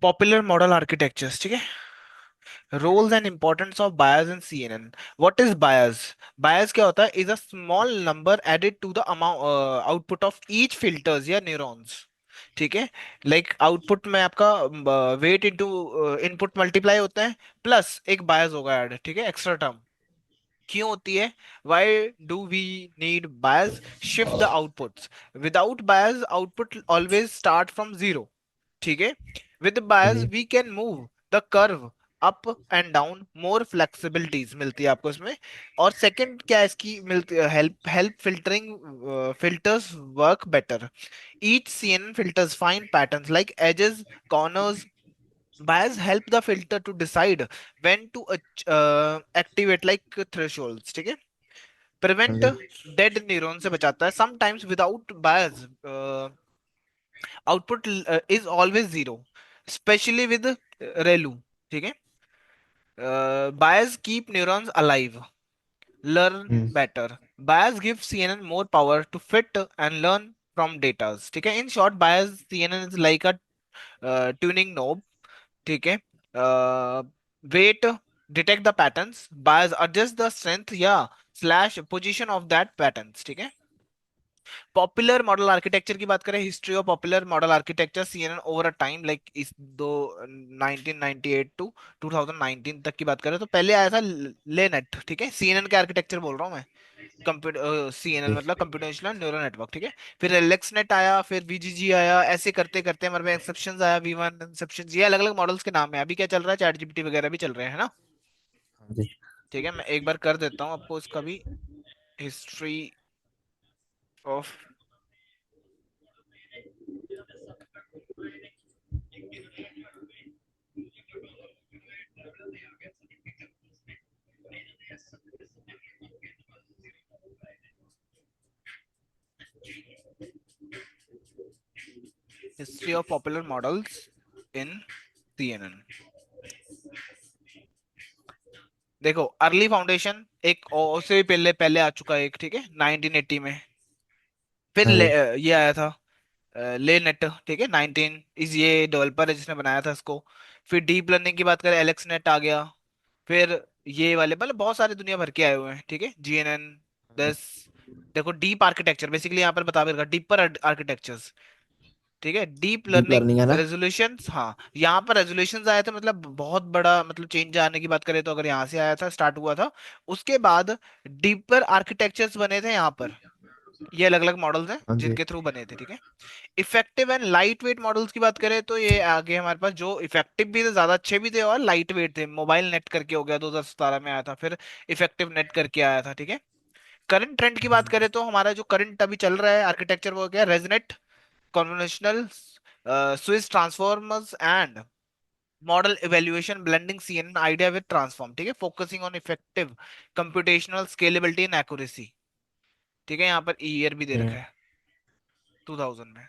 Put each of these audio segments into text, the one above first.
Popular model architectures, ठीक है। Roles and importance of bias in CNN. What is bias? Bias क्या होता है? Is a small number added to the amount output of each filters या neurons, ठीक है। Like output में आपका वेट इनटू इनपुट मल्टीप्लाई होता है, प्लस एक बायस होगा ऐड, ठीक है, एक्स्ट्रा टर्म। क्यों होती है? Why do we need bias? Shift the outputs. Without bias output always start from zero, ठीक है। विद हाँ बायस जी। We can move the curve up and down, more flexibilities मिलती है आपको इसमें। और सेकंड क्या इसकी मिलती है? Help help filtering, filters work better. Each CNN filters find patterns like edges, corners. Bias help the filter to decide when to activate like thresholds, ठीक है। हाँ Prevent जी। dead neuron से बचाता है। Sometimes without bias output is always zero, especially with ReLU, ठीक है। Bias keep neurons alive, learn hmm. better. Bias gives CNN more power to fit and learn from data, ठीक है। In short, bias CNN is like a tuning knob, ठीक है। Weight detect the patterns, bias adjust the strength या slash position of that patterns, ठीक है। Popular model architecture की बात करें, history of popular model architecture CNN over a time, like इस दो 1998 टू 2019 तक की बात करें तो पहले आया था लेनेट, ठीक है। सीएनएन के आर्किटेक्चर बोल रहा हूँ मैं। कंप्यूटर सीएनएन जी। मतलब कंप्यूटेशनल न्यूरल नेटवर्क, ठीक है। फिर एलेक्स नेट आया, फिर वीजीजी आया, ऐसे करते करते हमारे में एक्सेप्शंस आया, वी1 इंसेप्शन, ये अलग अलग मॉडल्स के नाम है। अभी क्या चल रहा है? चैट जीपीटी वगैरह भी चल रहे हैं, है ना। हाँ जी। ठीक है, मैं एक बार कर देता हूँ आपको इसका भी। History of history of popular models in CNN. देखो, अर्ली फाउंडेशन एक उससे भी पहले पहले आ चुका है एक, ठीक है, 1980 में। फिर हाँ जी। ये आया था ले नेट, ठीक है, 19 इस ये डेवलपर है जिसने बनाया था इसको। फिर डीप लर्निंग की बात करें, एलेक्स नेट आ गया। फिर ये वाले मतलब बहुत सारे दुनिया भर के आए हुए हैं, ठीक है, जीएनएन हाँ जी। 10। देखो डीप आर्किटेक्चर बेसिकली यहाँ पर बता भी रखा, डीपर आर्किटेक्चर्स, ठीक है। डीप डीप लर्निंग लर्निंग है ना। रेजोल्यूशन, हाँ, यहाँ पर रेजोल्यूशन आए थे, मतलब बहुत बड़ा मतलब चेंज आने की बात करें तो अगर यहाँ से आया था, स्टार्ट हुआ था। उसके बाद डीपर आर्किटेक्चर्स बने थे यहाँ पर। ये अलग अलग मॉडल्स हैं हाँ जी। जिनके थ्रू बने थे, ठीक है। Effective and light weight models की बात करें तो ये आगे हमारे पास जो इफेक्टिव भी थे, ज्यादा अच्छे भी थे, और लाइट वेट थे। मोबाइल नेट करके हो गया, 2017 में आया था। फिर इफेक्टिव नेट करके आया था, ठीक है। करंट ट्रेंड की बात करें तो हमारा जो करंट अभी चल रहा है आर्किटेक्चर वो हो गया resonate conventional Swiss transformers and model evaluation blending CNN idea with transform, ठीक है, focusing on effective computational scalability and accuracy, ठीक है। यहाँ पर ईयर भी दे रखा हम्म। है 2000 में।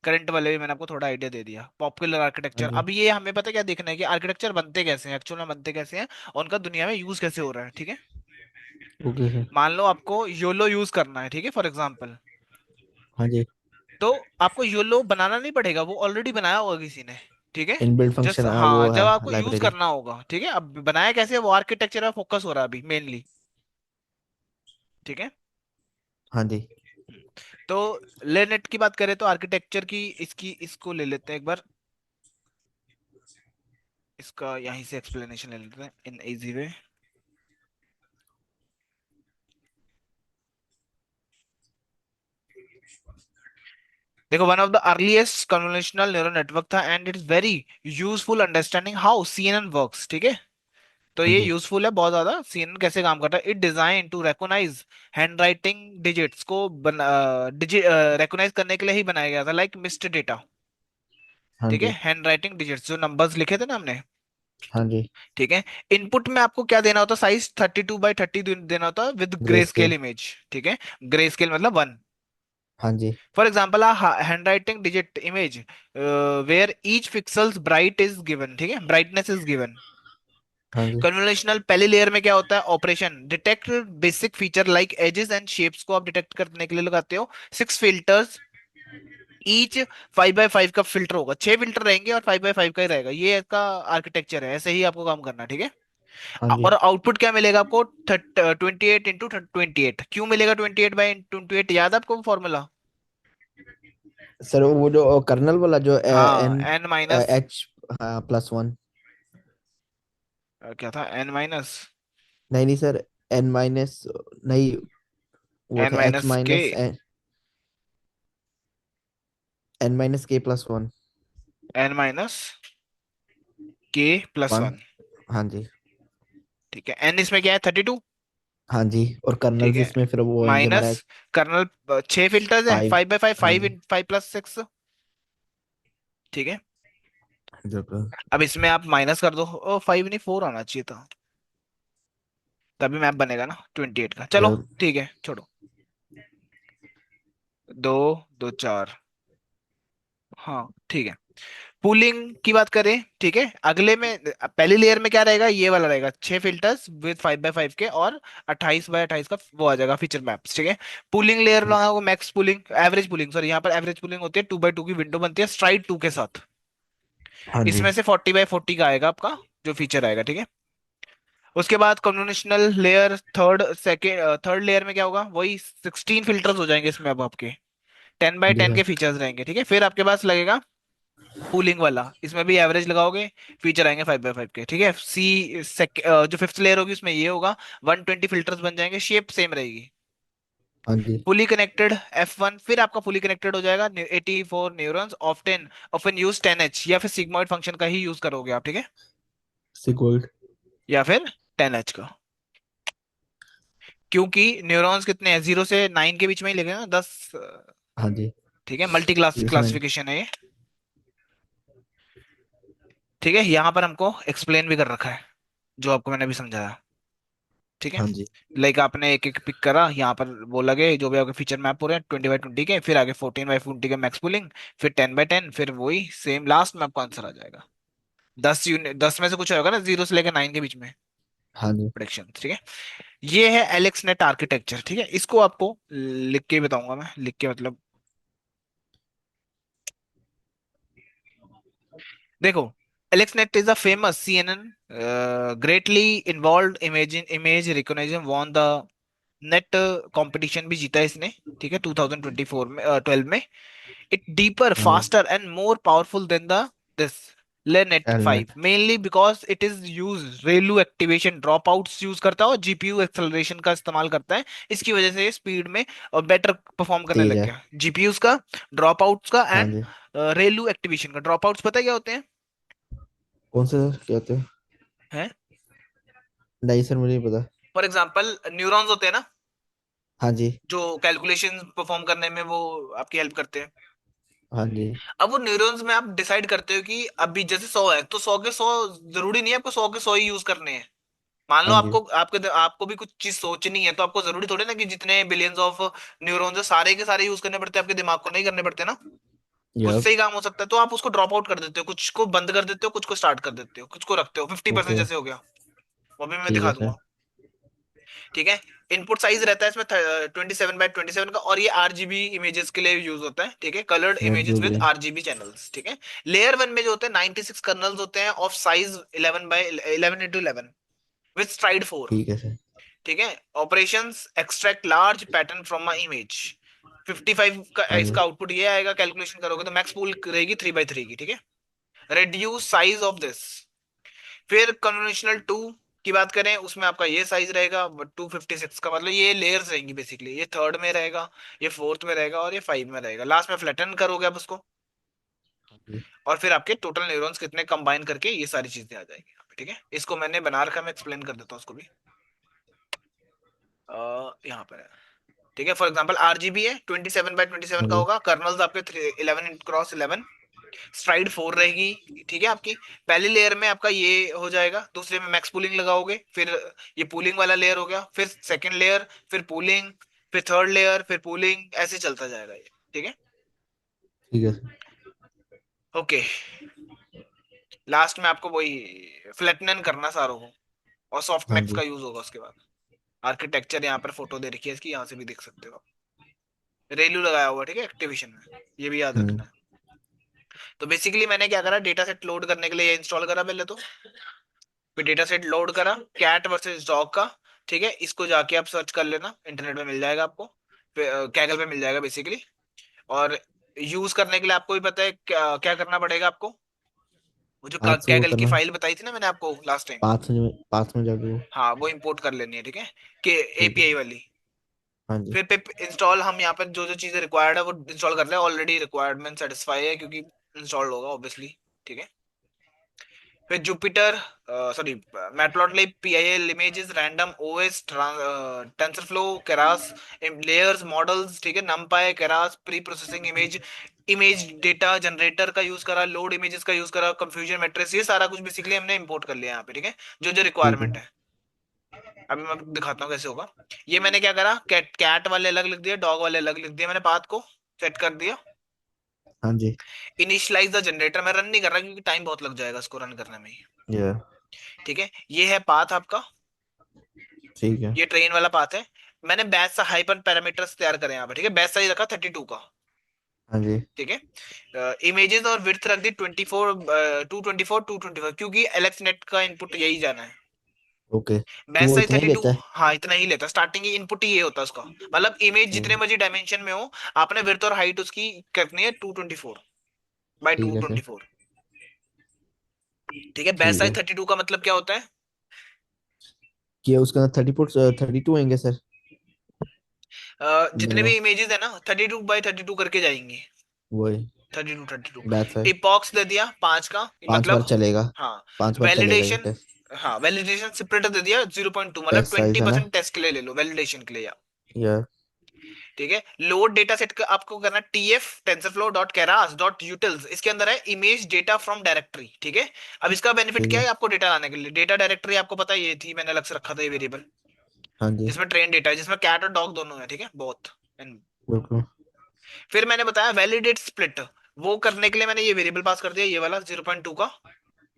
करंट वाले भी मैंने आपको थोड़ा आइडिया दे दिया। पॉपुलर हाँ आर्किटेक्चर, जी। अब ये हमें पता क्या देखना है कि आर्किटेक्चर बनते कैसे हैं, एक्चुअल में बनते कैसे हैं, और उनका दुनिया में यूज कैसे हो रहा है, ठीक है। Okay sir. मान लो आपको योलो यूज करना है, ठीक है, फॉर एग्जाम्पल। हाँ जी। तो आपको योलो बनाना नहीं पड़ेगा, वो ऑलरेडी बनाया होगा किसी ने, ठीक है। इनबिल्ट जस्ट फंक्शन है हाँ, वो जब है आपको यूज लाइब्रेरी। करना होगा, ठीक है, अब बनाया कैसे वो आर्किटेक्चर में फोकस हो रहा है अभी मेनली, ठीक है। हाँ जी। हम्म। तो लेनेट की बात करें तो आर्किटेक्चर की इसकी इसको ले लेते हैं एक बार। इसका यहीं से एक्सप्लेनेशन ले लेते हैं इन इजी वे। देखो, one of the earliest convolutional neural network था and it's very useful understanding how CNN works, ठीक है। तो हाँ ये जी। यूजफुल है बहुत ज्यादा, सीएनएन कैसे काम करता है। It design to recognise handwriting digits को रिकॉग्नाइज करने के लिए ही बनाया गया था, लाइक मिस्ड डेटा, हाँ ठीक है। जी। हैंड राइटिंग डिजिट्स जो नंबर्स लिखे थे ना हमने, हाँ जी। ठीक है। इनपुट में आपको क्या देना होता है? साइज 32 by 30 देना होता है with grey grey scale scale. Image, ठीक है। ग्रे स्केल मतलब 1। हाँ जी। For example, a handwriting digit image where each pixel's bright is given, ठीक है, brightness is given. हाँ जी। कन्वोल्यूशनल पहली लेयर में क्या होता है? Operation detect basic feature like edges and shapes को आप डिटेक्ट करने के लिए लगाते हो 6 फिल्टर्स ईच 5x5 का फिल्टर होगा, 6 फिल्टर रहेंगे और 5x5 का ही रहेगा, ये इसका आर्किटेक्चर है, ऐसे ही आपको काम करना है, ठीक है। हाँ जी। और आउटपुट क्या मिलेगा आपको, 28 इंटू 28। क्यों मिलेगा 28/28, याद है आपको फॉर्मूला? सर वो जो कर्नल वाला जो हाँ, एन एन माइनस, एच, हाँ, +1। क्या था, एन माइनस, नहीं नहीं सर, एन माइनस नहीं, वो एन था एच माइनस के, माइनस N-K+1। एन माइनस के प्लस वन। वन हाँ जी। ठीक है, एन इसमें क्या है, 32। हाँ जी, और ठीक कर्नल्स है, इसमें फिर वो होंगे माइनस मेरा कर्नल, 6 फिल्टर्स है, 5। 5x5, हाँ फाइव जी। इन 5 + 6, ठीक है। बिल्कुल। अब इसमें आप माइनस कर दो, ओ 5 नहीं 4 आना चाहिए था, तभी मैप बनेगा ना 28 का, चलो बिल्कुल। ठीक है छोड़ो। दो, दो चार, हाँ ठीक है। पूलिंग की बात करें, ठीक है, अगले में पहली लेयर में क्या रहेगा, ये वाला रहेगा, 6 फिल्टर्स विद 5x5 के, और 28x28 का वो आ जाएगा फीचर मैप्स, ठीक है। पूलिंग लेयर लगाओगे, max pooling, average pooling, sorry यहाँ पर एवरेज पूलिंग होती है, 2x2 की विंडो बनती है स्ट्राइड 2 के साथ। हाँ जी। इसमें से 40x40 का आएगा आपका जो फीचर आएगा, ठीक है। उसके बाद कन्वेंशनल लेयर, थर्ड लेयर में क्या होगा, वही 16 फिल्टर्स हो जाएंगे इसमें अब आपके, टेन बाई जी टेन सर। के फीचर्स रहेंगे, ठीक है। फिर आपके पास लगेगा पूलिंग वाला, इसमें भी एवरेज लगाओगे, फीचर आएंगे 5x5 के, ठीक है। जो फिफ्थ लेयर होगी उसमें ये होगा, 120 फिल्टर्स बन जाएंगे, शेप सेम रहेगी। हाँ जी। फुली कनेक्टेड F1, फिर आपका फुली कनेक्टेड हो जाएगा 84 neurons, often often use 10H, या फिर सिग्मॉइड फंक्शन का ही यूज करोगे आप, ठीक है, सिक्वल्ड। या फिर 10H का। क्योंकि न्यूरॉन्स कितने हैं, 0 से 9 के बीच में ही लिखे ना, 10, हाँ जी। ठीक है, मल्टी क्लास 0 से 9। क्लासिफिकेशन है ये, ठीक है। यहाँ पर हमको एक्सप्लेन भी कर रखा है जो आपको मैंने अभी समझाया, ठीक है। हाँ जी। लाइक आपने एक एक पिक करा, यहाँ पर वो लगे जो भी आपके फीचर मैप हो रहे हैं 20x20 के, फिर आगे 14x20 के मैक्स पुलिंग, फिर 10x10, फिर वही सेम, लास्ट में आपको आंसर आ जाएगा। 10 यूनिट, 10 में से कुछ होगा ना, 0 से लेकर 9 के बीच में हाँ जी। प्रेडिक्शन, ठीक है। ये है एलेक्स नेट आर्किटेक्चर, ठीक है, इसको आपको लिख के बताऊंगा मैं, लिख के मतलब, देखो, AlexNet is a famous CNN greatly involved image recognition won the net competition भी जीता है इसने, ठीक है, 2024 में, 12 में। इट डीपर, हाँ जी। Faster and more powerful than the this LeNet AlexNet. 5, mainly because it is use ReLU activation dropouts use करता है और जीपीयू एक्सेलरेशन का इस्तेमाल करता है, इसकी वजह से स्पीड में और बेटर परफॉर्म करने तेज लग है। गया, जीपीयूज का, ड्रॉप आउट्स का, हाँ एंड जी। रेलू एक्टिवेशन का। ड्रॉप आउट्स पता है क्या होते हैं? कौन से सर कहते हो? हैं, नहीं सर, मुझे नहीं पता। फॉर एग्जाम्पल न्यूरॉन्स होते हैं ना, हाँ जी। जो कैलकुलेशन परफॉर्म करने में वो आपकी हेल्प करते हैं। हाँ जी। अब वो न्यूरॉन्स में आप डिसाइड करते हो कि अभी जैसे 100 है तो 100 के 100, जरूरी नहीं है आपको 100 के 100 ही यूज करने हैं। मान लो हाँ जी। आपको आपको भी कुछ चीज सोचनी है, तो आपको जरूरी थोड़ी ना कि जितने बिलियंस ऑफ न्यूरॉन्स है सारे के सारे यूज करने पड़ते हैं, आपके दिमाग को नहीं करने पड़ते ना, कुछ यप। से ही काम हो सकता है, तो आप उसको ड्रॉप आउट कर देते हो, कुछ को बंद कर देते हो, कुछ को स्टार्ट कर देते हो, कुछ को रखते हो, 50% ओके। जैसे हो गया, वो भी मैं ठीक दिखा है सर। दूंगा, ठीक है। इनपुट साइज रहता है इसमें 27x27 का, और ये आरजीबी इमेजेस के लिए यूज होता है, ठीक है, coloured red images blue with green. RGB channels, ठीक है। लेयर वन में जो होते हैं 96 कर्नल्स होते हैं of size 11x11 with STRIDE 4, ठीक है सर। ठीक है। Operations extract large pattern from my image, 55 का हाँ जी। इसका आउटपुट ये आएगा, कैलकुलेशन करोगे तो मैक्स पूल रहेगी 3x3 की, ठीक है। रिड्यूस साइज ऑफ दिस, फिर कन्वेंशनल टू की बात करें, उसमें आपका ये साइज रहेगा 256 का, मतलब ये लेयर्स रहेंगी बेसिकली, ये थर्ड में रहेगा, ये फोर्थ में रहेगा, और ये 5 में रहेगा, लास्ट में फ्लैटन करोगे आप उसको, हाँ जी। और फिर आपके टोटल न्यूरॉन्स कितने कंबाइन करके ये सारी चीजें आ जाएंगी यहाँ पे, ठीक है। इसको मैंने बना रखा, मैं एक्सप्लेन कर देता हूँ उसको भी, यहाँ पर है, ठीक है। फॉर एग्जाम्पल आरजीबी है, 27x27 हाँ का जी। होगा, कर्नल्स आपके 11x11, स्ट्राइड 4 रहेगी, ठीक है आपकी। पहली लेयर में आपका ये हो जाएगा, दूसरे में मैक्स पूलिंग लगाओगे, फिर ये पूलिंग वाला लेयर हो गया, फिर सेकंड लेयर, फिर पूलिंग, फिर थर्ड लेयर, फिर पूलिंग, ऐसे चलता जाएगा ये, ठीक है। ठीक है सर। ओके, लास्ट में आपको वही फ्लैटनन करना सारों को, और सॉफ्ट हाँ मैक्स जी। का यूज होगा उसके बाद। आर्किटेक्चर यहाँ पर फोटो दे रखी है इसकी, यहाँ से भी देख सकते हो आप। रेलू लगाया हुआ, ठीक है, एक्टिविशन में, ये भी याद हम्म। रखना है। तो बेसिकली मैंने क्या करा, डेटा सेट लोड करने के लिए इंस्टॉल करा पहले तो। फिर डेटा सेट लोड करा कैट वर्सेस डॉग का, ठीक है, इसको जाके आप सर्च कर लेना, इंटरनेट पे मिल जाएगा आपको, कैगल पे मिल जाएगा बेसिकली। और यूज करने के लिए आपको भी पता है क्या क्या करना पड़ेगा आपको। वो जो हाथ से वो कैगल की करना है, फाइल बताई थी ना मैंने आपको लास्ट टाइम, पास में जाके वो। हाँ वो इंपोर्ट कर लेनी है, ठीक है, कि ठीक है। एपीआई वाली। हाँ जी। फिर पे इंस्टॉल, हम यहाँ पर जो जो चीजें रिक्वायर्ड है वो इंस्टॉल कर ले, ऑलरेडी रिक्वायरमेंट सेटिस्फाई है क्योंकि इंस्टॉल होगा ऑब्वियसली, ठीक है। फिर Jupiter, sorry, matplotlib, PIL images, random OS, TensorFlow, Keras, layers, models, ठीक है, नमपाई, Keras, pre processing image, image data generator का यूज करा, लोड इमेजेस का यूज करा, कंफ्यूजन मैट्रिक्स, ये सारा कुछ बेसिकली हमने इंपोर्ट कर लिया यहाँ पे, ठीक है, जो जो ठीक है। रिक्वायरमेंट है। अभी मैं दिखाता हूँ कैसे होगा। ये मैंने क्या करा, कैट कैट वाले अलग लिख दिया, डॉग वाले अलग लिख दिया, मैंने पाथ को सेट कर दिया। हाँ जी। इनिशियलाइज द जनरेटर मैं रन नहीं कर रहा क्योंकि टाइम बहुत लग जाएगा इसको रन करने में ही। ये। ठीक है, ये है पाथ आपका, ठीक है। ये ट्रेन वाला पाथ है। मैंने बैच सा हाइपर पैरामीटर्स तैयार करे यहाँ पे, ठीक है, बैच साइज रखा 32 का, हाँ जी। ठीक है। इमेजेस और विड्थ रख दी 24, 224, 225, क्योंकि एलेक्स नेट का इनपुट यही जाना है। ओके, तो बैच वो साइज इतना ही 32, लेता है। हाँ इतना ही लेता, स्टार्टिंग की इनपुट ही ये होता है उसका। मतलब इमेज जितने हम्म। मर्जी डायमेंशन में हो, आपने विड्थ और हाइट उसकी करनी है 224 बाई ठीक है सर। 224, ठीक है। बैच ठीक साइज है। 32 का मतलब क्या होता है, कि उसके अंदर 32 होंगे सर। जितने मिनिमम। भी इमेजेस है ना 32 बाई 32 करके जाएंगे, वही। 32 बैच है। इपॉक्स दे दिया 5 का, 5 बार मतलब, चलेगा। हाँ, 5 बार चलेगा ये वैलिडेशन, टेस्ट। हाँ वैलिडेशन सेपरेट दे दिया 0.2, मतलब टेस्ट साइज ट्वेंटी है ना। परसेंट टेस्ट के लिए ले लो, वैलिडेशन के लिए या, या। ठीक है। लोड डेटा सेट का आपको करना TF TensorFlow dot Keras dot utils, इसके अंदर है इमेज डेटा फ्रॉम डायरेक्टरी, ठीक है। अब इसका बेनिफिट ठीक क्या है। है आपको, डेटा लाने के लिए डेटा डायरेक्टरी आपको पता है ये थी, मैंने अलग से रखा था ये वेरिएबल, हाँ जी। जिसमें ट्रेन डेटा है, जिसमें कैट और डॉग दोनों है, ठीक है, बोथ। बिल्कुल। फिर मैंने बताया वैलिडेट स्प्लिट, वो करने के लिए मैंने ये वेरिएबल पास कर दिया, ये वाला 0.2 का,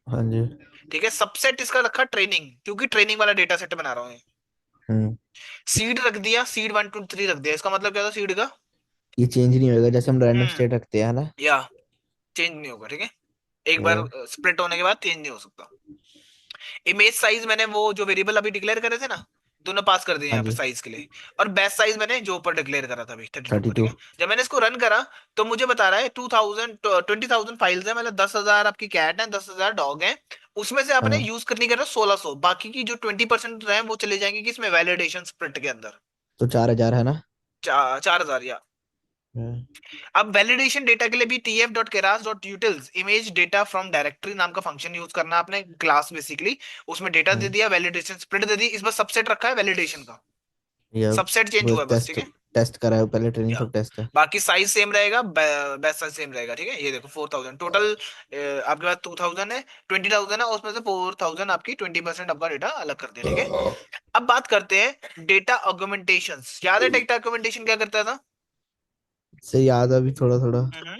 हाँ जी। ठीक है। सबसेट इसका रखा ट्रेनिंग, क्योंकि ट्रेनिंग वाला डेटा सेट बना रहा हूँ। हम्म। सीड रख दिया, सीड 1 2 3 रख दिया, इसका मतलब क्या था सीड का, ये चेंज नहीं होएगा जैसे हम रैंडम हम्म, स्टेट रखते हैं ना। या चेंज नहीं होगा, ठीक है, एक या। बार स्प्लिट होने के बाद चेंज नहीं हो सकता। इमेज साइज मैंने वो जो वेरिएबल अभी डिक्लेयर करे थे ना, दोनों पास कर दिए हाँ यहाँ पे जी। साइज के लिए। और बैच साइज मैंने जो ऊपर डिक्लेयर करा था अभी 32 थर्टी का, ठीक टू है। जब मैंने इसको रन करा तो मुझे बता रहा है 2000 फाइल्स है, मतलब 10,000 आपकी कैट है, 10,000 डॉग है। उसमें से आपने हाँ, यूज करनी कर 1600, बाकी की जो 20% रहे वो चले जाएंगे किसमें, वैलिडेशन स्प्रिट के अंदर। तो 4,000 है ना। 4,000 या। हाँ। अब वैलिडेशन डेटा के लिए भी TF dot Keras dot utils image data from directory नाम का फंक्शन यूज करना आपने, क्लास बेसिकली, उसमें डेटा दे हाँ। दिया, वैलिडेशन स्प्लिट दे दी, इस बार सबसेट रखा है वैलिडेशन का, या। सबसेट चेंज वो हुआ है बस, ठीक टेस्ट है। टेस्ट कराए पहले, ट्रेनिंग या सब टेस्ट है। बाकी साइज सेम रहेगा, बैच साइज सेम रहेगा, ठीक है। ये देखो 4,000 टोटल, आपके पास 2,000 है, 20,000 है, उसमें से 4,000 आपकी 20% आपका डेटा अलग कर दिया, ठीक है। अब बात करते हैं डेटा ऑगमेंटेशन, याद है डेटा ऑगमेंटेशन क्या करता था। से याद अभी थोड़ा थोड़ा। हम्म,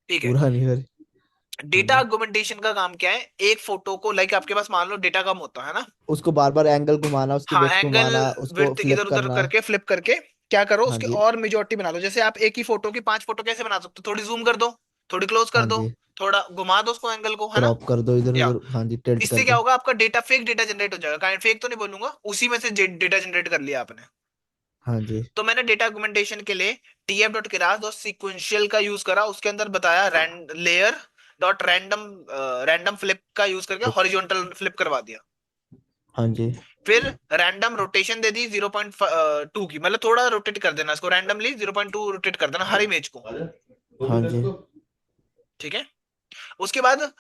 ठीक है। पूरा नहीं कर। हाँ डेटा जी। आर्गुमेंटेशन का काम क्या है, एक फोटो को, लाइक आपके पास मान लो डेटा कम होता है ना, उसको बार बार एंगल घुमाना, उसकी हाँ विड्थ एंगल घुमाना, उसको विड्थ इधर फ्लिप उधर करना। करके फ्लिप करके क्या करो, हाँ उसकी जी। और मेजोरिटी बना दो। जैसे आप एक ही फोटो की 5 फोटो कैसे बना सकते हो, थोड़ी जूम कर दो, थोड़ी क्लोज कर हाँ दो, जी। थोड़ा घुमा दो उसको एंगल को, है ना। क्रॉप कर दो इधर या उधर, हाँ जी, टिल्ट इससे कर क्या दो। होगा, आपका डेटा फेक डेटा जनरेट हो जाएगा, काइंड फेक तो नहीं बोलूंगा, उसी में से डेटा जनरेट कर लिया आपने। हाँ जी। तो मैंने डेटा आर्गुमेंटेशन के लिए TF dot Keras dot sequential का यूज करा, उसके अंदर बताया layer dot random, random flip का यूज करके हॉरिजॉन्टल फ्लिप करवा दिया। हाँ जी। फिर रैंडम रोटेशन दे दी 0.2 की, मतलब थोड़ा रोटेट कर देना इसको, रैंडमली 0.2 रोटेट कर देना हर इमेज को, हाँ जी। ठीक है। उसके बाद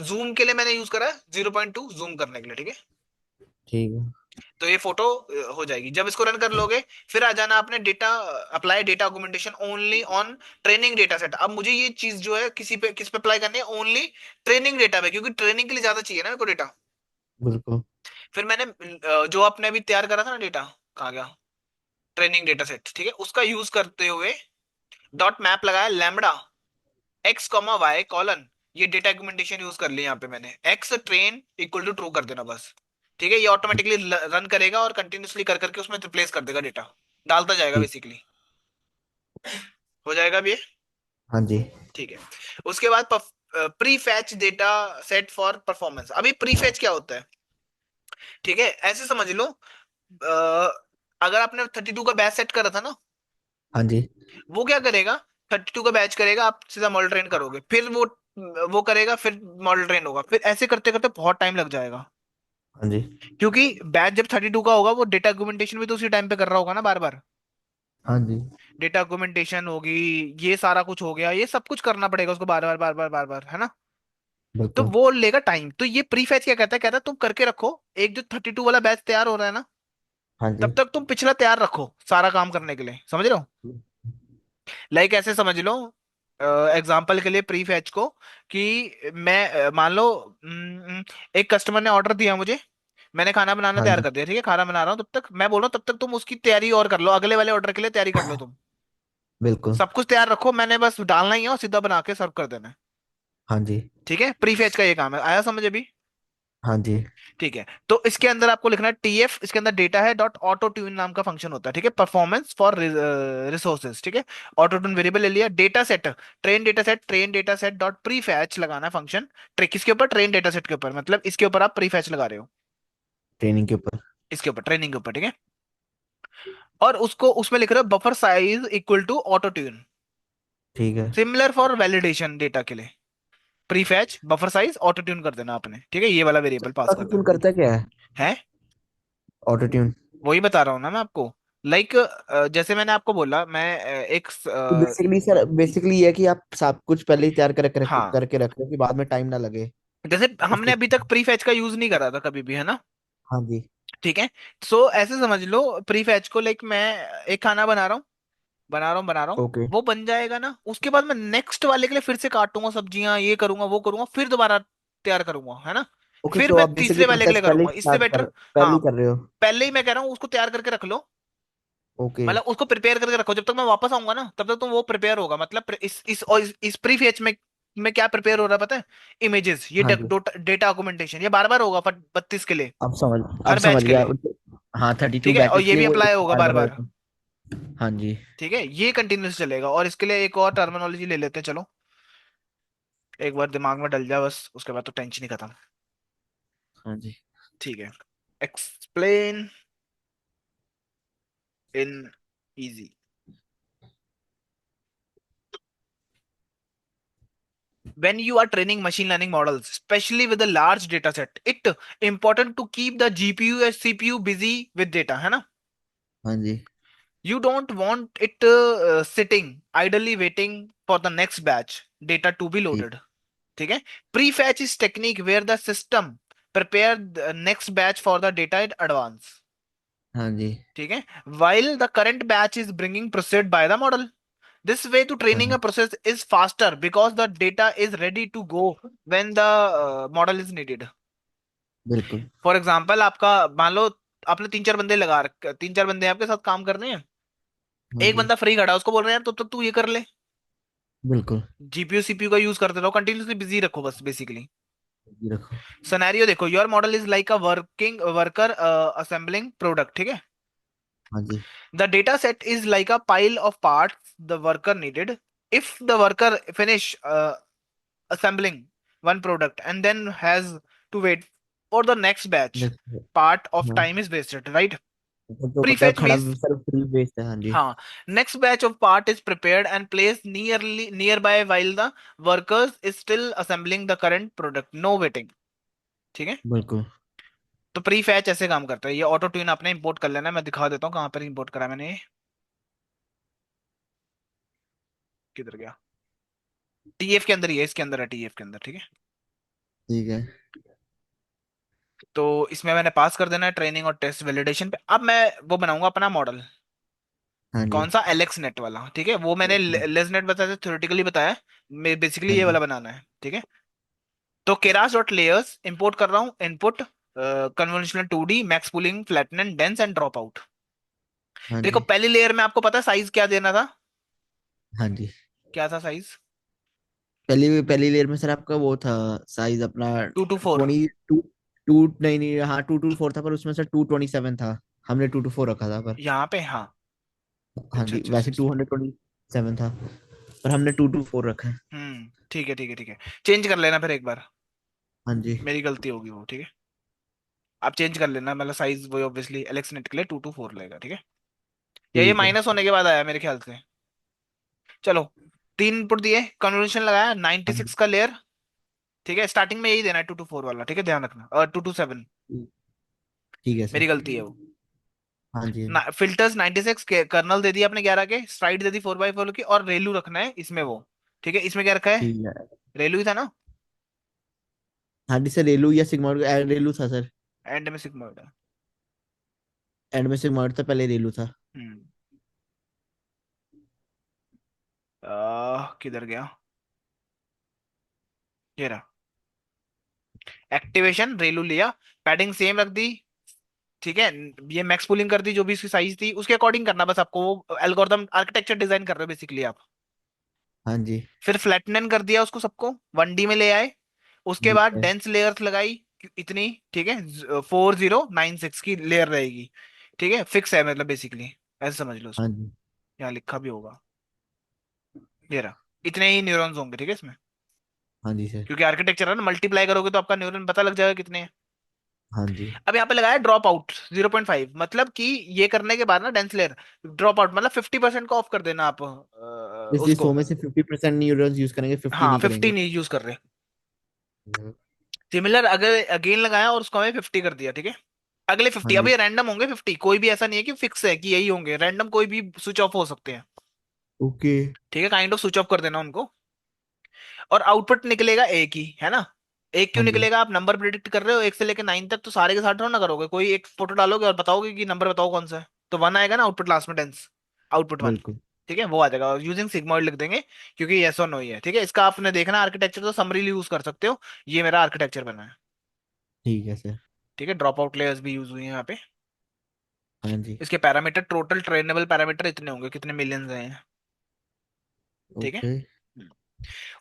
जूम के लिए मैंने यूज करा 0.2 जूम करने के लिए, ठीक है। ठीक है। तो ये फोटो हो जाएगी जब इसको रन कर लोगे। फिर आ जाना आपने data, apply data augmentation only on training data set. अब मुझे ये चीज जो है किसी पे किस पे अप्लाई करनी है, ओनली ट्रेनिंग डेटा पे, क्योंकि ट्रेनिंग के लिए ज्यादा चाहिए ना मेरे को डेटा। बिल्कुल। फिर मैंने जो आपने अभी तैयार करा था ना डेटा, कहाँ गया, ट्रेनिंग डेटा सेट, ठीक है, उसका यूज करते हुए डॉट मैप लगाया लैम्बडा x, y ये डेटा आर्गुमेंटेशन यूज कर लिया यहाँ पे मैंने, x train equal to true कर देना बस, ठीक है। ये ऑटोमेटिकली रन करेगा और कंटिन्यूसली कर करके उसमें रिप्लेस कर देगा डेटा, डालता जाएगा ठीक। बेसिकली। हो जाएगा अब ये? हाँ जी। ठीक है। उसके बाद pre fetch data set for performance. अभी प्री फैच क्या होता है? ठीक है, ऐसे समझ लो, अगर आपने 32 का बैच सेट करा था ना, हाँ जी। वो क्या करेगा, 32 का बैच करेगा, आप सीधा मॉडल ट्रेन करोगे, फिर वो करेगा, फिर मॉडल ट्रेन होगा, फिर ऐसे करते करते बहुत टाइम लग जाएगा। हाँ जी। क्योंकि बैच जब 32 का होगा, वो डेटा आर्गुमेंटेशन भी तो उसी टाइम पे कर रहा होगा ना, बार बार। हाँ जी। डेटा आर्गुमेंटेशन होगी, ये सारा कुछ हो गया, ये सब कुछ करना पड़ेगा उसको बार बार बार बार बार बार, है ना। तो बिल्कुल। वो लेगा टाइम। तो ये प्री फैच क्या कहता है, कहता है तुम करके रखो, एक जो 32 वाला बैच तैयार हो रहा है ना, हाँ जी। तब तक तुम पिछला तैयार रखो सारा काम करने के लिए, समझ रहे हो। लाइक ऐसे समझ लो, एग्जाम्पल के लिए प्री फैच को, कि मैं मान लो, एक कस्टमर ने ऑर्डर दिया मुझे, मैंने खाना बनाना हाँ तैयार जी। कर दिया, ठीक है, खाना बना रहा हूँ, तब तक मैं बोल रहा हूँ, तब तक तुम उसकी तैयारी और कर लो, अगले वाले ऑर्डर के लिए तैयारी कर लो तुम। बिल्कुल। सब कुछ तैयार रखो, मैंने बस डालना ही है और सीधा बना के सर्व कर देना है। हाँ जी। ठीक है, प्री फैच का ये काम है, आया समझ अभी? हाँ जी। ठीक है, तो इसके अंदर आपको लिखना है टीएफ, इसके अंदर डेटा है डॉट ऑटो ट्यून नाम का फंक्शन होता है, ठीक है, परफॉर्मेंस फॉर रिसोर्सेज, ठीक है। ऑटो ट्यून वेरिएबल ले लिया, train data set dot pre fetch लगाना है फंक्शन। ट्रिक किसके ऊपर, ट्रेन डेटा सेट के ऊपर, मतलब इसके ऊपर आप प्री फैच लगा रहे हो, ट्रेनिंग के ऊपर। इसके ऊपर, ट्रेनिंग के ऊपर, ठीक है। और उसको उसमें लिख रहे हो buffer size equal to auto tune, ठीक है। सिमिलर फॉर वैलिडेशन डेटा के लिए। Prefetch buffer size auto tune कर देना आपने, ठीक है, ये वाला वेरिएबल पास कर ऑटो ट्यून देना करता क्या है? है। Auto tune. वही बता रहा हूँ ना मैं आपको। लाइक जैसे मैंने आपको बोला, मैं एक तो बेसिकली सर, बेसिकली ये है कि आप सब कुछ पहले ही तैयार हाँ, करके रख रहे हो कि बाद में टाइम ना लगे जैसे हमने उसको। अभी तक प्री फैच का यूज नहीं करा था कभी भी, है ना। हाँ जी। ठीक है, सो ऐसे समझ लो प्री फैच को, लाइक मैं एक खाना बना रहा हूँ, बना रहा हूँ, ओके। वो बन जाएगा ना, उसके बाद मैं नेक्स्ट वाले के लिए फिर से काटूंगा सब्जियां, ये करूंगा वो करूंगा, फिर दोबारा तैयार करूंगा, है ना। ओके, फिर तो मैं आप बेसिकली तीसरे वाले के प्रोसेस लिए करूंगा, इससे बेटर। पहले हाँ, ही कर रहे हो। पहले ही मैं कह रहा हूँ उसको तैयार करके रख लो, ओके। मतलब उसको प्रिपेयर करके रखो, जब तक मैं वापस आऊंगा ना, तब तक तुम वो प्रिपेयर होगा, मतलब इस प्री फेच में क्या प्रिपेयर हो रहा है पता है, इमेजेस, ये हाँ जी। डेटा डॉक्यूमेंटेशन, ये बार बार होगा 32 के लिए, अब हर बैच समझ के गया। लिए। हाँ, 32 ठीक है, और बैचेस ये के भी लिए वो अप्लाई एक होगा बार बार बार बार। होता है। हाँ जी। ठीक है, ये कंटिन्यूस चलेगा, और इसके लिए एक और टर्मिनोलॉजी ले लेते हैं, चलो, एक बार दिमाग में डल जाए बस, उसके बाद तो टेंशन ही खत्म। हाँ जी। ठीक है, explain in easy. When you are training machine learning models, especially with a large data set, it important to keep the GPU and CPU busy with data, है ना। हाँ जी। You don't want it sitting idly waiting for the next batch data to be ठीक। loaded, ठीक है। Prefetch is technique where the system prepare the next batch for the data in advance, हाँ जी। ठीक है, while the current batch is bringing processed by the model. This way to training a हाँ। process is faster because the data is ready to go when the model is needed. बिल्कुल। For example, आपका मान लो आपने तीन चार बंदे आपके साथ काम करने हैं, हाँ एक जी। बंदा फ्री खड़ा है, उसको बोल रहे हैं यार तो तू ये कर ले, बिल्कुल। जीपीयू सीपीयू का यूज करते रहो, कंटिन्यूसली बिजी रखो बस बेसिकली। ये रखो। सिनेरियो देखो, your model is like a working worker assembling product, ठीक है। हाँ जी। The data set is like a pile of parts the worker needed. If the worker finish assembling one product and then has to wait for the next batch, next. part of हाँ, time is wasted, right? तो मतलब Prefetch खड़ा means, sir free based है। हाँ जी। हाँ, next batch of part is prepared and placed nearby while the workers is still assembling the current product, no waiting, ठीक है। बिल्कुल। तो प्री फैच ऐसे काम करता है, ये ऑटो ट्यून आपने इंपोर्ट कर लेना है, मैं दिखा देता हूँ कहाँ पर इंपोर्ट करा मैंने ये। किधर गया, टीएफ के अंदर ही है, इसके अंदर है, टीएफ के अंदर, ठीक है। ठीक है। तो इसमें मैंने पास कर देना है ट्रेनिंग और टेस्ट वैलिडेशन पे। अब मैं वो बनाऊंगा अपना मॉडल, हाँ जी। कौन सा, एलेक्स नेट वाला, ठीक है, वो मैंने लेस नेट बताया, थ्योरेटिकली बताया, मैं बेसिकली हाँ ये जी। वाला बनाना है, ठीक है। तो केरास डॉट लेयर्स इंपोर्ट कर रहा हूँ, input convolutional 2D max pooling flatten dense and drop out. हाँ देखो जी। पहली लेयर में आपको पता है साइज क्या देना था, हाँ जी। क्या था साइज, पहली लेयर में सर आपका वो था साइज अपना 2 to 4। 22। टू नहीं नहीं, हाँ 224 था, पर उसमें से 227 था। हमने 224 रखा था पर। यहाँ पे हाँ, हाँ अच्छा जी, अच्छा अच्छा वैसे अच्छा। 220। 7 था, पर हमने 2 to 4 रखा है। ठीक है ठीक है ठीक है। चेंज कर लेना फिर एक बार। हाँ जी। मेरी गलती होगी वो, ठीक है। आप चेंज कर लेना, मतलब साइज वही ऑब्वियसली एलेक्स नेट के लिए 2 to 4 लेगा, ठीक है। या ये ठीक है। माइनस होने के बाद आया मेरे ख्याल से। चलो, 3 इनपुट दिए, कन्वोल्यूशन लगाया, नाइनटी हाँ सिक्स का लेयर। ठीक है, स्टार्टिंग में यही देना है 2 to 4 वाला, ठीक है, ध्यान रखना, और 2 to 7। जी, ठीक है मेरी सर। गलती है वो। हाँ जी। फिल्टर्स 96 के, कर्नल दे दिया आपने 11 के, स्ट्राइड दे दी 4x4 की, और रेलू रखना है इसमें वो। ठीक है, इसमें क्या रखा है? ठीक है। रेलू ही था ना? हाँ जी सर, रेलू या सिग्मॉइड, रेलू था सर। एंड में सिग्मोइड है। एंड में सिग्मॉइड था, पहले रेलू था। हम्म। किधर गया? ये रहा। एक्टिवेशन रेलू लिया, पैडिंग सेम रख दी। ठीक है, ये मैक्स पूलिंग कर दी, जो भी इसकी साइज थी उसके अकॉर्डिंग करना बस आपको, वो एल्गोरिदम आर्किटेक्चर डिजाइन कर रहे हो बेसिकली आप। हाँ जी। फिर फ्लैटनेन कर दिया उसको सबको, 1D में ले आए। उसके जी बाद सर। डेंस लेयर्स लगाई, इतनी। ठीक है, 4096 की लेयर रहेगी। ठीक है, फिक्स है मतलब बेसिकली, ऐसे समझ लो हाँ उसको। जी। यहाँ लिखा भी होगा। ये रहा। इतने ही न्यूरॉन्स होंगे, ठीक है इसमें। हाँ जी सर। क्योंकि आर्किटेक्चर है ना, मल्टीप्लाई करोगे तो आपका न्यूरॉन पता लग जाएगा कितने हैं। हाँ जी। अब यहाँ पे लगाया ड्रॉप आउट 0.5, मतलब कि ये करने के बाद ना डेंस लेयर, ड्रॉप आउट मतलब 50% को ऑफ कर देना आप, इसलिए उसको। 100 में से 50% न्यूरॉन्स यूज करेंगे, 50 हाँ, नहीं 50 करेंगे। नहीं यूज कर रहे। हम्म। सिमिलर अगर अगेन लगाया और उसको हमें 50 कर दिया, ठीक है। अगले हाँ 50, अब जी। ये रैंडम होंगे 50, कोई भी ऐसा नहीं है कि फिक्स है कि यही होंगे, रैंडम कोई भी स्विच ऑफ हो सकते हैं। ओके। ठीक है, काइंड ऑफ स्विच ऑफ कर देना उनको। और आउटपुट निकलेगा एक ही, है ना? एक क्यों हाँ जी। निकलेगा? आप नंबर प्रिडिक्ट कर रहे हो 1 से लेकर 9 तक, तो सारे के साथ ना करोगे, कोई एक फोटो डालोगे और बताओगे कि नंबर बताओ कौन सा है, तो 1 आएगा ना आउटपुट लास्ट में, टेंस। आउटपुट 1। बिल्कुल। ठीक है, वो आ जाएगा, यूजिंग सिग्मॉइड लिख देंगे। क्योंकि येस और नो ही है, ठीक है। इसका आपने देखना आर्किटेक्चर तो समरी यूज कर सकते हो। ये मेरा आर्किटेक्चर बना है। ठीक है सर। ठीक है, ड्रॉप आउट लेयर्स भी यूज हुई है यहाँ पे। हाँ जी। इसके पैरामीटर, टोटल ट्रेनेबल पैरामीटर इतने होंगे, कितने मिलियंस हैं। ठीक है। ओके। हम्म।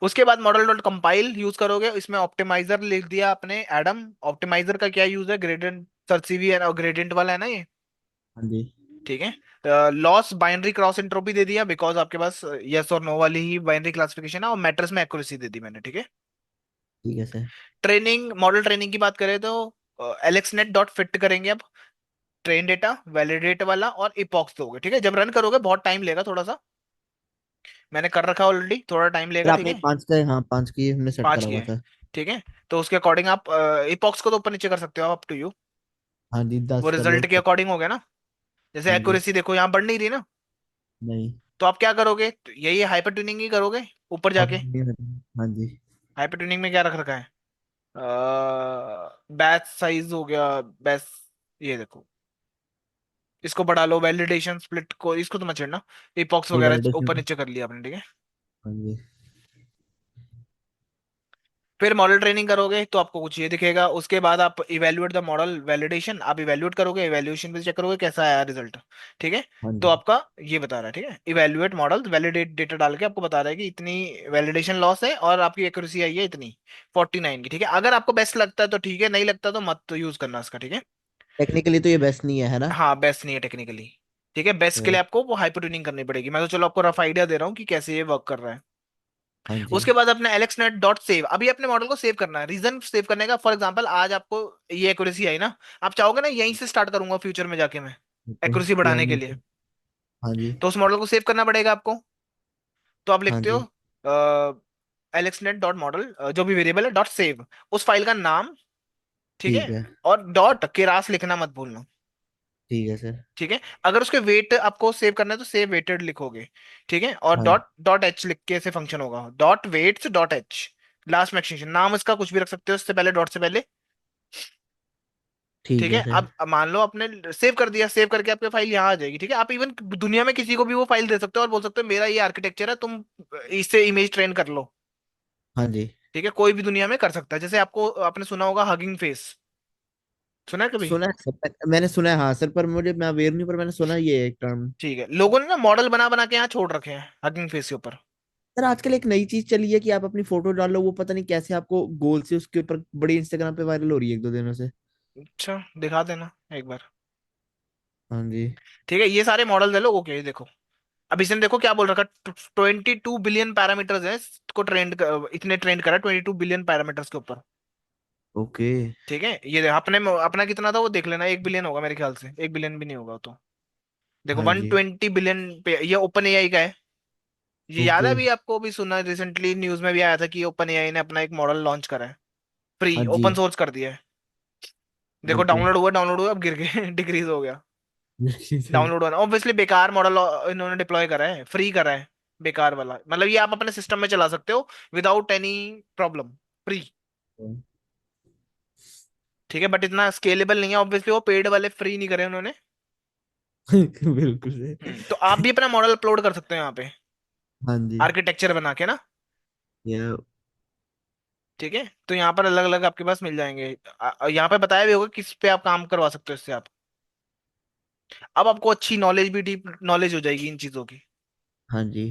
उसके बाद मॉडल डॉट कंपाइल यूज करोगे, इसमें ऑप्टिमाइजर लिख दिया आपने एडम। ऑप्टिमाइजर का क्या यूज है? ग्रेडियंट सर्च भी है ना, ग्रेडियंट वाला है ना ये। हाँ जी। ठीक है। लॉस बाइनरी क्रॉस एंट्रोपी दे दिया, बिकॉज आपके पास यस और नो वाली ही बाइनरी क्लासिफिकेशन है, और मैट्रिक्स में एक्यूरेसी दे दी मैंने, ठीक है। ठीक है सर। ट्रेनिंग, मॉडल ट्रेनिंग की बात करें तो एलेक्सनेट डॉट फिट करेंगे अब। ट्रेन डेटा, वैलिडेट वाला, और इपॉक्स दोगे, ठीक है। जब रन करोगे बहुत टाइम लेगा थोड़ा सा, मैंने कर रखा ऑलरेडी, थोड़ा टाइम सर लेगा, ठीक आपने है। 5 का, हाँ 5 की हमने सेट पांच करा की हुआ है। था। ठीक है, तो उसके अकॉर्डिंग आप इपॉक्स को तो ऊपर नीचे कर सकते हो, अप टू यू। हाँ जी, वो 10 कर लो रिजल्ट के सब। अकॉर्डिंग हो गया ना। जैसे हाँ जी। एक्यूरेसी देखो यहाँ बढ़ नहीं रही ना, नहीं। तो आप क्या करोगे? तो यही हाइपर ट्यूनिंग ही करोगे ऊपर आप जाके। हाँ जी। हाइपर ट्यूनिंग में क्या रख रखा है? बैच साइज हो गया, बैच। ये देखो, इसको बढ़ा लो, वैलिडेशन स्प्लिट को, इसको तो मत छेड़ना। इपॉक्स ये वगैरह वैलिडेशन ऊपर को। नीचे कर लिया आपने, ठीक है। हाँ जी। फिर मॉडल ट्रेनिंग करोगे तो आपको कुछ ये दिखेगा, उसके बाद आप इवेल्युएट द मॉडल वैलिडेशन, आप इवेल्युएट करोगे, इवेल्युएशन भी चेक करोगे कैसा आया रिजल्ट। ठीक है। हाँ तो जी। आपका ये बता रहा है, ठीक है, इवेल्युएट मॉडल वैलिडेट डेटा डाल के आपको बता रहा है कि इतनी वैलिडेशन लॉस है और आपकी एक्यूरेसी आई है इतनी, 49 की, ठीक है। अगर आपको बेस्ट लगता है तो ठीक है, नहीं लगता तो मत यूज करना इसका, ठीक है। टेक्निकली तो ये बेस्ट नहीं है ना? हाँ, बेस्ट नहीं है टेक्निकली। ठीक है, बेस्ट के लिए तो आपको वो हाइपर ट्यूनिंग करनी पड़ेगी, मैं तो चलो आपको रफ आइडिया दे रहा हूँ कि कैसे ये वर्क कर रहा है। हाँ जी। उसके बाद अपने एलेक्सनेट डॉट सेव, अभी अपने मॉडल को सेव करना है। रीजन सेव करने का, फॉर एग्जांपल आज आपको ये एक्यूरेसी आई ना, आप चाहोगे ना यहीं से स्टार्ट करूंगा फ्यूचर में जाके मैं, ओके, एक्यूरेसी तो बढ़ाने हम के लिए। इसे। हाँ जी। तो उस मॉडल को सेव करना पड़ेगा आपको। तो आप हाँ लिखते हो जी। एलेक्सनेट डॉट मॉडल, जो भी वेरिएबल है, डॉट सेव, उस फाइल का नाम। ठीक ठीक है। है। और डॉट केरास लिखना मत भूलना। ठीक है सर। ठीक है, अगर उसके वेट आपको सेव करना है तो सेव वेटेड लिखोगे। ठीक है, और हाँ। डॉट डॉट एच लिख के ऐसे फंक्शन होगा, dot weights dot h. Last में एक्सटेंशन नाम इसका कुछ भी रख सकते हो इससे पहले, डॉट से पहले। ठीक ठीक है, है सर। अब मान लो आपने सेव कर दिया, सेव करके आपकी फाइल यहाँ आ जाएगी, ठीक है। आप इवन दुनिया में किसी को भी वो फाइल दे सकते हो और बोल सकते हो मेरा ये आर्किटेक्चर है, तुम इससे इमेज ट्रेन कर लो। हाँ जी। ठीक है, कोई भी दुनिया में कर सकता है। जैसे आपको, आपने सुना होगा हगिंग फेस, सुना है कभी? सुना है सर, मैंने सुना है हाँ सर, पर मुझे मैं अवेयर नहीं, पर मैंने सुना है ये एक टर्म। ठीक है, लोगों ने ना मॉडल बना बना के यहाँ छोड़ रखे हैं हगिंग फेस के ऊपर। सर आजकल एक नई चीज चली है कि आप अपनी फोटो डाल लो, वो पता नहीं कैसे आपको गोल से उसके ऊपर, बड़ी इंस्टाग्राम पे वायरल हो रही है 1 2 दिनों से। अच्छा, दिखा देना एक बार। हाँ जी। ठीक है, ये सारे मॉडल दे लो, ओके, देखो। अब इसने देखो क्या बोल रखा, 22 बिलियन पैरामीटर्स है इसको इतने ट्रेंड करा, 22 बिलियन पैरामीटर्स के ऊपर। ओके। ठीक है, ये अपने में अपना कितना था वो देख लेना, 1 बिलियन होगा मेरे ख्याल से, 1 बिलियन भी नहीं होगा तो। देखो हाँ वन जी। ट्वेंटी बिलियन पे ये ओपन एआई का है। ये याद ओके। है, अभी आपको भी सुना रिसेंटली न्यूज में भी आया था कि ओपन एआई ने अपना एक मॉडल लॉन्च करा है, फ्री हाँ जी। ओपन सोर्स कर दिया है। देखो बिल्कुल। डाउनलोड हुआ अब गिर गए डिक्रीज हो गया। सही। डाउनलोड होना ऑब्वियसली बेकार मॉडल इन्होंने डिप्लॉय करा है, फ्री करा है। बेकार वाला मतलब ये आप अपने सिस्टम में चला सकते हो विदाउट एनी प्रॉब्लम, फ्री। ठीक है, बट इतना स्केलेबल नहीं है ऑब्वियसली, वो पेड वाले फ्री नहीं करे उन्होंने। बिल्कुल सही। तो आप भी अपना मॉडल अपलोड कर सकते हो यहाँ पे, हाँ जी। आर्किटेक्चर बना के ना। ये ठीक है, तो यहाँ पर अलग अलग आपके पास मिल जाएंगे। यहाँ पे बताया भी होगा किस पे आप काम करवा सकते हो इससे आप। अब आपको अच्छी नॉलेज भी, डीप नॉलेज हो जाएगी इन चीजों की। हाँ जी।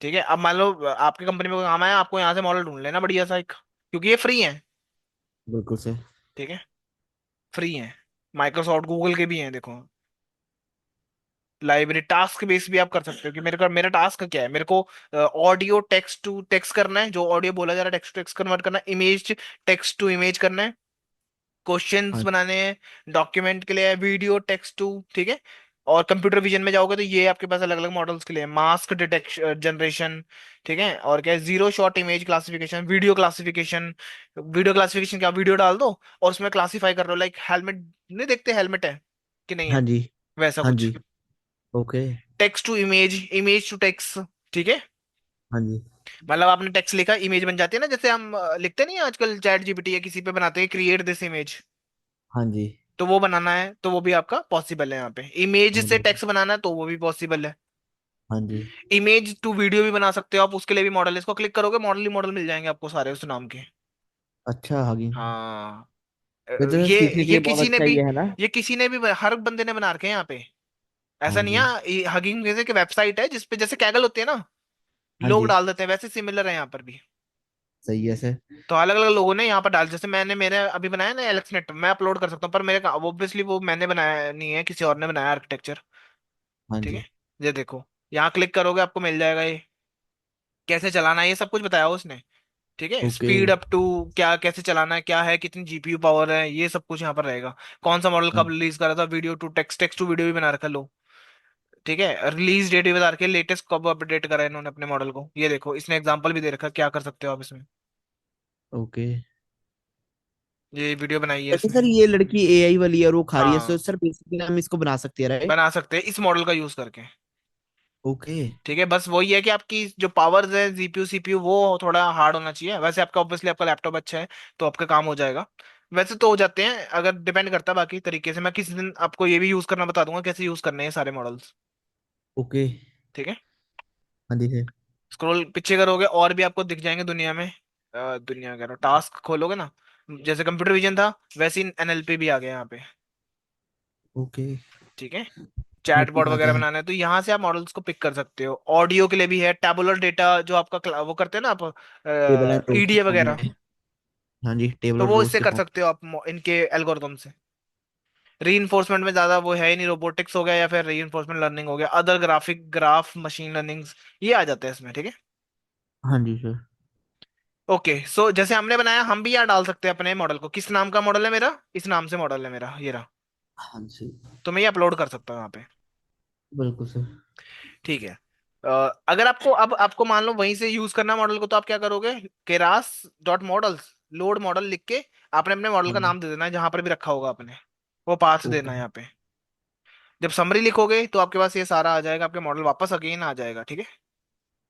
ठीक है, अब मान लो आपकी कंपनी में कोई काम आया, आपको यहाँ से मॉडल ढूंढ लेना बढ़िया सा एक, क्योंकि ये फ्री है। बिल्कुल सही। ठीक है, फ्री है। माइक्रोसॉफ्ट गूगल के भी हैं देखो। लाइब्रेरी टास्क बेस भी आप कर सकते हो कि मेरा टास्क क्या है, मेरे को ऑडियो टेक्स्ट टू टेक्स्ट करना है, जो ऑडियो बोला जा रहा है टेक्स्ट टू टेक्स्ट कन्वर्ट करना है, इमेज टेक्स्ट टू इमेज करना है, क्वेश्चंस हाँ। बनाने हैं डॉक्यूमेंट के लिए, वीडियो टेक्स्ट टू। ठीक है, और कंप्यूटर विजन में जाओगे तो ये आपके पास अलग अलग मॉडल्स के लिए मास्क डिटेक्शन जनरेशन। ठीक है, और क्या है, zero shot image classification, video classification. Video classification क्या, वीडियो डाल दो और उसमें क्लासिफाई कर रहे हो, लाइक हेलमेट नहीं देखते, हेलमेट है कि नहीं हाँ है, जी। वैसा हाँ कुछ। जी। Okay. Text to image, image to text. ठीक है, हाँ जी। मतलब आपने टेक्स्ट लिखा इमेज बन जाती है ना, जैसे हम लिखते नहीं है आजकल चैट जीपीटी या किसी पे बनाते हैं क्रिएट दिस इमेज। हाँ जी। तो वो बनाना है तो वो भी आपका पॉसिबल है यहाँ पे, इमेज हाँ से जी। टेक्स्ट बनाना है तो वो भी पॉसिबल है। हाँ जी। इमेज टू वीडियो भी बना सकते हो आप, उसके लिए भी मॉडल है, इसको क्लिक करोगे मॉडल ही मॉडल मिल जाएंगे आपको सारे उस नाम के। अच्छा हागी। हाँ, ये तो ये सीखने के ये लिए बहुत किसी ने अच्छा ही भी, है ना। हर बंदे ने बना रखे हैं यहाँ पे। हाँ ऐसा नहीं जी। है, हगिंग म्यूजिक की वेबसाइट है जिसपे जैसे कैगल होती है ना, हाँ लोग जी। डाल देते हैं, वैसे सिमिलर है यहाँ पर भी। सही है सर। तो अलग अलग लोगों ने यहाँ पर डाल, जैसे मैंने मेरे अभी बनाया ना एलेक्स नेट, मैं अपलोड कर सकता हूँ, पर मेरे ऑब्वियसली वो मैंने बनाया नहीं है, किसी और ने बनाया आर्किटेक्चर। हाँ ठीक है, जी। ये देखो, यहाँ क्लिक करोगे आपको मिल जाएगा ये, कैसे चलाना है ये सब कुछ बताया उसने। ठीक है, ओके। स्पीड अप टू, क्या कैसे चलाना है, क्या है, कितनी जीपीयू पावर है, ये सब कुछ यहाँ पर रहेगा। कौन सा मॉडल हाँ। कब रिलीज करा था, video to text, text to video भी बना रखा लो। ठीक है, रिलीज डेट भी बता रखी है, लेटेस्ट कब अपडेट करा है इन्होंने अपने मॉडल को, ये देखो इसने एग्जांपल भी दे रखा है क्या कर सकते हो आप इसमें। ओके। ये वीडियो बनाई है जैसे इसने। सर ये लड़की एआई वाली है और वो खा रही है, सो हाँ, सर बेसिकली हम इसको बना सकते हैं राइट। बना सकते हैं इस मॉडल का यूज करके। ओके। ठीक है, बस वही है कि आपकी जो पावर्स है जीपीयू सीपीयू वो थोड़ा हार्ड होना चाहिए, वैसे आपका ऑब्वियसली आपका लैपटॉप अच्छा है तो आपका काम हो जाएगा। वैसे तो हो जाते हैं, अगर डिपेंड करता है बाकी तरीके से, मैं किसी दिन आपको ये भी यूज करना बता दूंगा कैसे यूज करने हैं सारे मॉडल्स। ओके। ठीक है, हाँ जी सर। स्क्रॉल पीछे करोगे और भी आपको दिख जाएंगे दुनिया में, दुनिया कह रहा हूँ, टास्क खोलोगे ना, जैसे कंप्यूटर विजन था वैसे ही एनएलपी भी आ गया यहाँ पे। ओके। ठीक है, समझ चैटबॉट में आता वगैरह है। बनाना है तो यहाँ से आप मॉडल्स को पिक कर सकते हो, ऑडियो के लिए भी है, टेबुलर डेटा जो आपका वो करते हैं ना टेबल एंड आप रोज के ईडीए फॉर्म वगैरह, में। हाँ जी टेबल तो और वो रोज इससे के कर फॉर्म। सकते हो आप इनके एल्गोरिदम से। रीइंफोर्समेंट में ज्यादा वो है ही नहीं, रोबोटिक्स हो गया या फिर रीइंफोर्समेंट लर्निंग हो गया, other graphic graph machine learning, ये आ जाते हैं इसमें। ठीक है, हाँ जी सर। ओके, सो जैसे हमने बनाया हम भी यहाँ डाल सकते हैं अपने मॉडल को, किस नाम का मॉडल है मेरा, इस नाम से मॉडल है मेरा ये रहा, हाँ जी। तो मैं ये अपलोड कर सकता हूँ यहाँ पे। बिल्कुल सर। ठीक है, अगर आपको अब आपको मान लो वहीं से यूज करना मॉडल को, तो आप क्या करोगे, Keras dot models load model लिख के आपने अपने मॉडल हाँ का जी। नाम दे देना है जहां पर भी रखा होगा आपने, वो पाथ देना ओके। है यहाँ पे। जब समरी लिखोगे तो आपके पास ये सारा आ जाएगा, आपके मॉडल वापस अगेन आ जाएगा। ठीक है,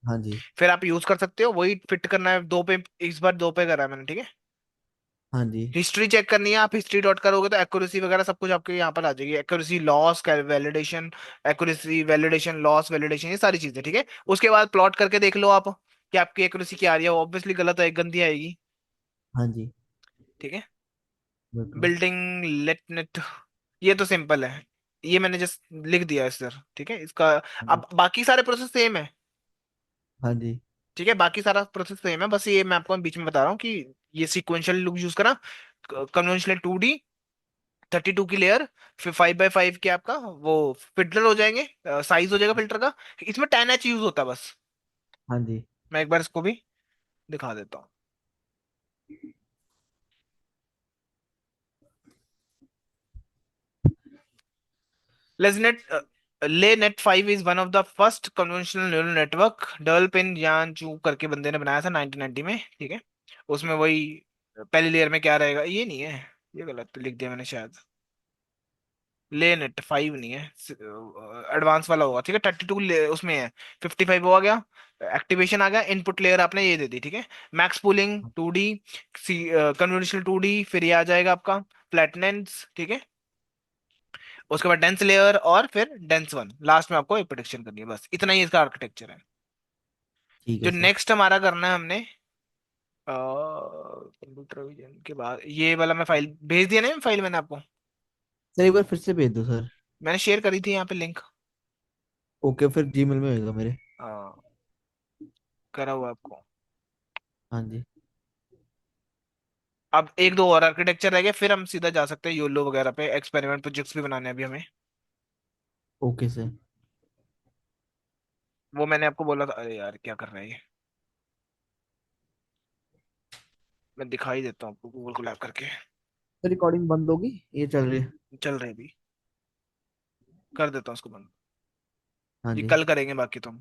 हाँ जी। फिर आप यूज कर सकते हो, वही फिट करना है दो पे, इस बार दो पे करा है मैंने। ठीक है, हाँ जी। हिस्ट्री चेक करनी है, आप हिस्ट्री डॉट करोगे तो एक्यूरेसी वगैरह सब कुछ आपके यहाँ पर आ जाएगी, accuracy loss validation, accuracy validation loss validation, ये सारी चीजें। ठीक है, उसके बाद प्लॉट करके देख लो आप कि आपकी एक्यूरेसी क्या आ रही है, वो ऑब्वियसली गलत है, गंदी आएगी। हाँ जी। ठीक है, बिल्कुल। बिल्डिंग लेट नेट, ये तो सिंपल है, ये मैंने जस्ट लिख दिया है सर। ठीक है, इसका हाँ जी। अब बाकी सारे प्रोसेस सेम है। हाँ जी। ठीक है, बाकी सारा प्रोसेस सेम है, बस ये मैं आपको बीच में बता रहा हूँ कि ये सिक्वेंशियल लुक यूज करा, कन्वेंशनल 2D, 32 की लेयर, फिर 5x5 के आपका वो फिल्टर हो जाएंगे, साइज हो जाएगा फिल्टर का। इसमें 10H यूज होता है बस। हाँ जी। मैं एक बार इसको भी दिखा देता हूँ। लेजनेट लेनेट 5 is one of the first conventional neural network, develop in यान चू करके बंदे ने बनाया था 1990 में, ठीक है। उसमें वही पहली लेयर में क्या रहेगा, ये नहीं है, ये गलत लिख दिया मैंने शायद। लेनेट 5 नहीं है, एडवांस वाला होगा, ठीक है। 32 उसमें है, 55 हो गया। एक्टिवेशन आ गया, इनपुट लेयर आपने ये दे दी, ठीक है। Max pooling 2D, conventional 2D, फिर ये आ जाएगा आपका फ्लैटनेंस, ठीक है। उसके बाद डेंस लेयर और फिर डेंस वन, लास्ट में आपको एक प्रोडिक्शन करनी है, बस इतना ही इसका आर्किटेक्चर है। ठीक जो है सर। नेक्स्ट हमारा करना है हमने, कंप्यूटर विजन के बाद ये वाला, मैं फाइल भेज दिया ना, फाइल मैंने आपको, सर एक बार फिर से भेज दो सर। मैंने शेयर करी थी यहाँ पे लिंक। ओके, फिर जीमेल में होएगा मेरे। करा हुआ आपको। हाँ जी। अब एक दो और आर्किटेक्चर रह गए, फिर हम सीधा जा सकते हैं योलो वगैरह पे, एक्सपेरिमेंट प्रोजेक्ट्स भी बनाने हैं अभी हमें। Okay sir. वो मैंने आपको बोला था, अरे यार क्या कर रहा है ये, मैं दिखाई देता हूँ आपको गूगल कोलैब करके। सर रिकॉर्डिंग बंद होगी, ये चल रही है? चल रही भी, कर देता हूँ उसको बंद। हाँ ये जी। कल करेंगे बाकी तो हम।